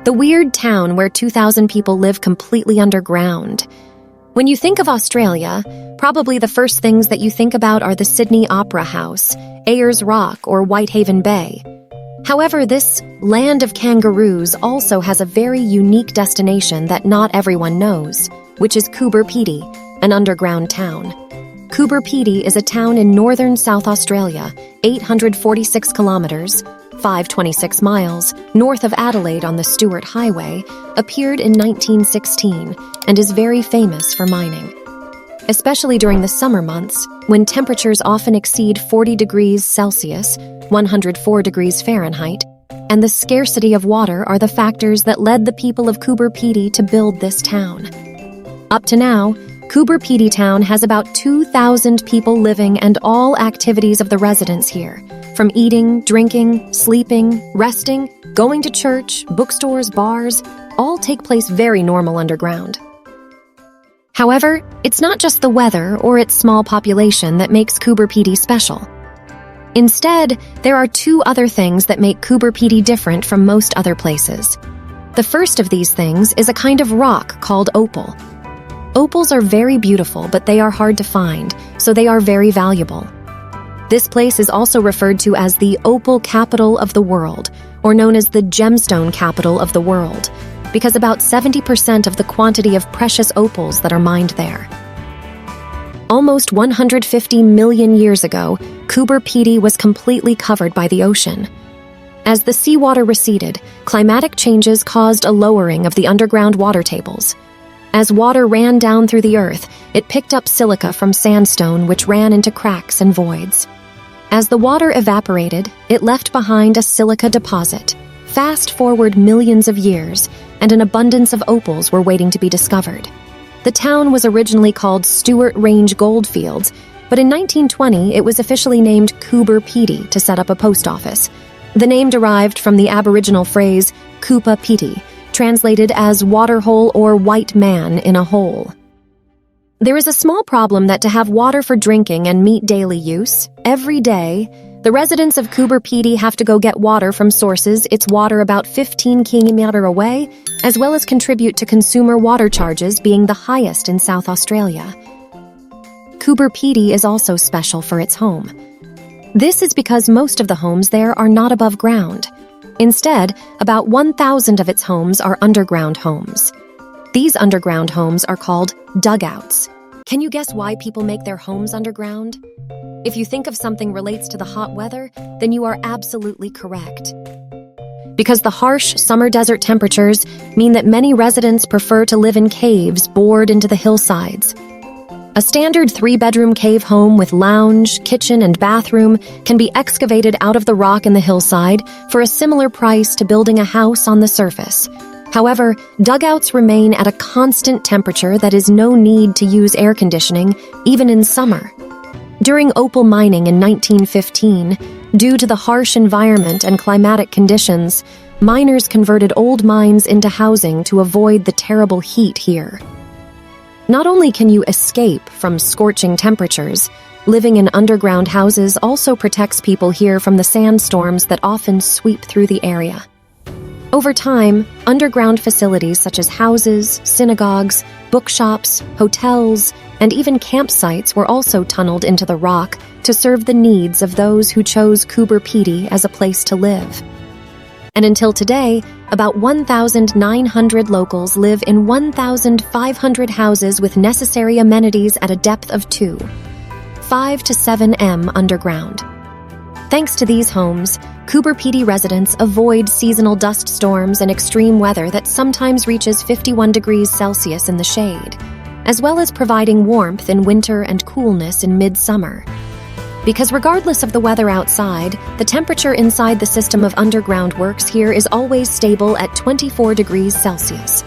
the weird town where 2,000 people live completely underground. When you think of Australia, probably the first things that you think about are the Sydney Opera House, Ayers Rock, or Whitehaven Bay. However, this land of kangaroos also has a very unique destination that not everyone knows, which is Coober Pedy, an underground town. Coober Pedy is a town in northern South Australia, 846 kilometers, 526 miles, north of Adelaide on the Stuart Highway, appeared in 1916 and is very famous for mining. Especially during the summer months, when temperatures often exceed 40 degrees Celsius, 104 degrees Fahrenheit, and the scarcity of water are the factors that led the people of Coober Pedy to build this town. Up to now, Coober Pedy town has about 2,000 people living, and all activities of the residents here, from eating, drinking, sleeping, resting, going to church, bookstores, bars, all take place very normal underground. However, it's not just the weather or its small population that makes Coober Pedy special. Instead, there are two other things that make Coober Pedy different from most other places. The first of these things is a kind of rock called opal. Opals are very beautiful, but they are hard to find, so they are very valuable. This place is also referred to as the opal capital of the world, or known as the gemstone capital of the world, because about 70% of the quantity of precious opals that are mined there. Almost 150 million years ago, Coober Pedy was completely covered by the ocean. As the seawater receded, climatic changes caused a lowering of the underground water tables. As water ran down through the earth, it picked up silica from sandstone, which ran into cracks and voids. As the water evaporated, it left behind a silica deposit. Fast forward millions of years, and an abundance of opals were waiting to be discovered. The town was originally called Stuart Range Goldfields, but in 1920 it was officially named Coober Pedy to set up a post office. The name derived from the Aboriginal phrase Coober Pedy, translated as waterhole or white man in a hole. There is a small problem that to have water for drinking and meet daily use, every day, the residents of Coober Pedy have to go get water from sources its water about 15 kilometers away, as well as contribute to consumer water charges being the highest in South Australia. Coober Pedy is also special for its home. This is because most of the homes there are not above ground. Instead, about 1,000 of its homes are underground homes. These underground homes are called dugouts. Can you guess why people make their homes underground? If you think of something relates to the hot weather, then you are absolutely correct. Because the harsh summer desert temperatures mean that many residents prefer to live in caves bored into the hillsides. A standard 3-bedroom cave home with lounge, kitchen, and bathroom can be excavated out of the rock in the hillside for a similar price to building a house on the surface. However, dugouts remain at a constant temperature that is no need to use air conditioning, even in summer. During opal mining in 1915, due to the harsh environment and climatic conditions, miners converted old mines into housing to avoid the terrible heat here. Not only can you escape from scorching temperatures, living in underground houses also protects people here from the sandstorms that often sweep through the area. Over time, underground facilities such as houses, synagogues, bookshops, hotels, and even campsites were also tunneled into the rock to serve the needs of those who chose Coober Pedy as a place to live. And until today, about 1,900 locals live in 1,500 houses with necessary amenities at a depth of 5 to 7 m underground. Thanks to these homes, Coober Pedy residents avoid seasonal dust storms and extreme weather that sometimes reaches 51 degrees Celsius in the shade, as well as providing warmth in winter and coolness in midsummer. Because regardless of the weather outside, the temperature inside the system of underground works here is always stable at 24 degrees Celsius.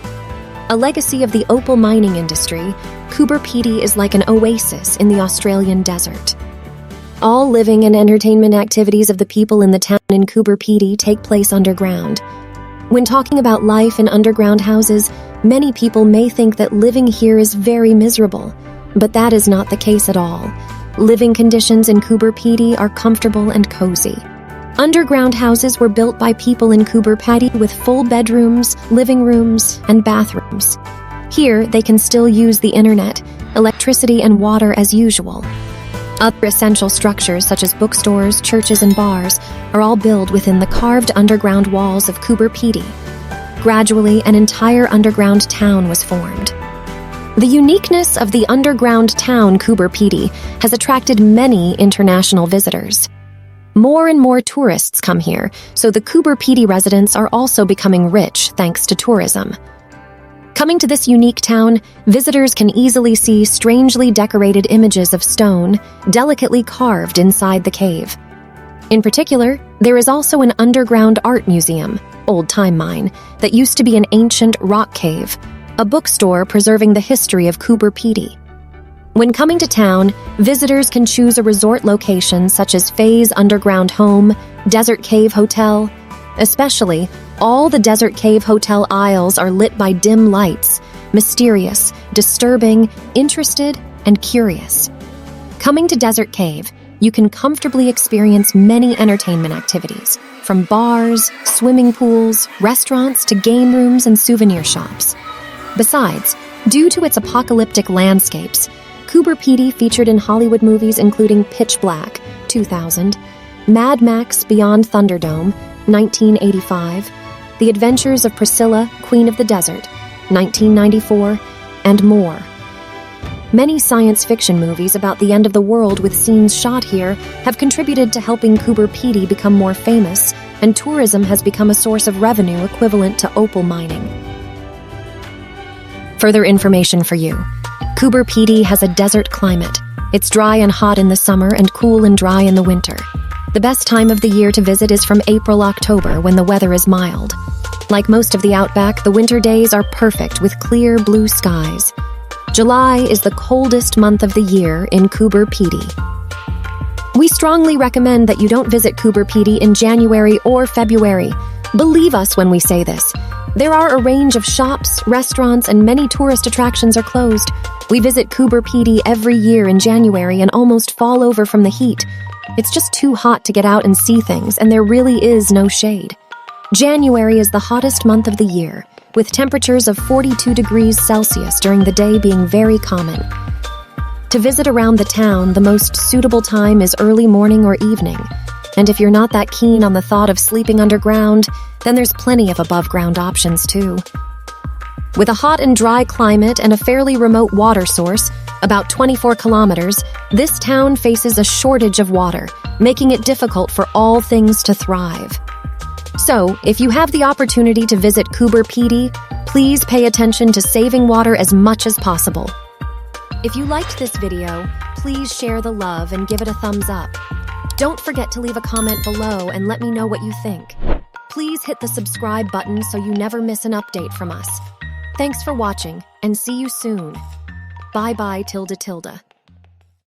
A legacy of the opal mining industry, Coober Pedy is like an oasis in the Australian desert. All living and entertainment activities of the people in the town in Coober Pedy take place underground. When talking about life in underground houses, many people may think that living here is very miserable, but that is not the case at all. Living conditions in Coober Pedy are comfortable and cozy. Underground houses were built by people in Coober Pedy with full bedrooms, living rooms, and bathrooms. Here, they can still use the internet, electricity, and water as usual. Other essential structures such as bookstores, churches, and bars are all built within the carved underground walls of Coober Pedy. Gradually, an entire underground town was formed. The uniqueness of the underground town Coober Pedy has attracted many international visitors. More and more tourists come here, so the Coober Pedy residents are also becoming rich thanks to tourism. Coming to this unique town, visitors can easily see strangely decorated images of stone, delicately carved inside the cave. In particular, there is also an underground art museum, Old Time Mine, that used to be an ancient rock cave, a bookstore preserving the history of Coober Pedy. When coming to town, visitors can choose a resort location such as Faye's Underground Home, Desert Cave Hotel. Especially, all the Desert Cave Hotel aisles are lit by dim lights, mysterious, disturbing, interested, and curious. Coming to Desert Cave, you can comfortably experience many entertainment activities, from bars, swimming pools, restaurants, to game rooms and souvenir shops. Besides, due to its apocalyptic landscapes, Coober Pedy featured in Hollywood movies including Pitch Black, 2000, Mad Max Beyond Thunderdome, 1985, The Adventures of Priscilla, Queen of the Desert, 1994, and more. Many science fiction movies about the end of the world with scenes shot here have contributed to helping Coober Pedy become more famous, and tourism has become a source of revenue equivalent to opal mining. Further information for you. Coober Pedy has a desert climate. It's dry and hot in the summer and cool and dry in the winter. The best time of the year to visit is from April-October when the weather is mild. Like most of the outback, the winter days are perfect with clear blue skies. July is the coldest month of the year in Coober Pedy. We strongly recommend that you don't visit Coober Pedy in January or February. Believe us when we say this. There are a range of shops, restaurants, and many tourist attractions are closed. We visit Coober Pedy every year in January and almost fall over from the heat. It's just too hot to get out and see things, and there really is no shade. January is the hottest month of the year, with temperatures of 42 degrees Celsius during the day being very common. To visit around the town, the most suitable time is early morning or evening. And if you're not that keen on the thought of sleeping underground, then there's plenty of above-ground options too. With a hot and dry climate and a fairly remote water source, about 24 kilometers, this town faces a shortage of water, making it difficult for all things to thrive. So, if you have the opportunity to visit Coober Pedy, please pay attention to saving water as much as possible. If you liked this video, please share the love and give it a thumbs up. Don't forget to leave a comment below and let me know what you think. Please hit the subscribe button so you never miss an update from us. Thanks for watching, and see you soon. Bye-bye, tilde.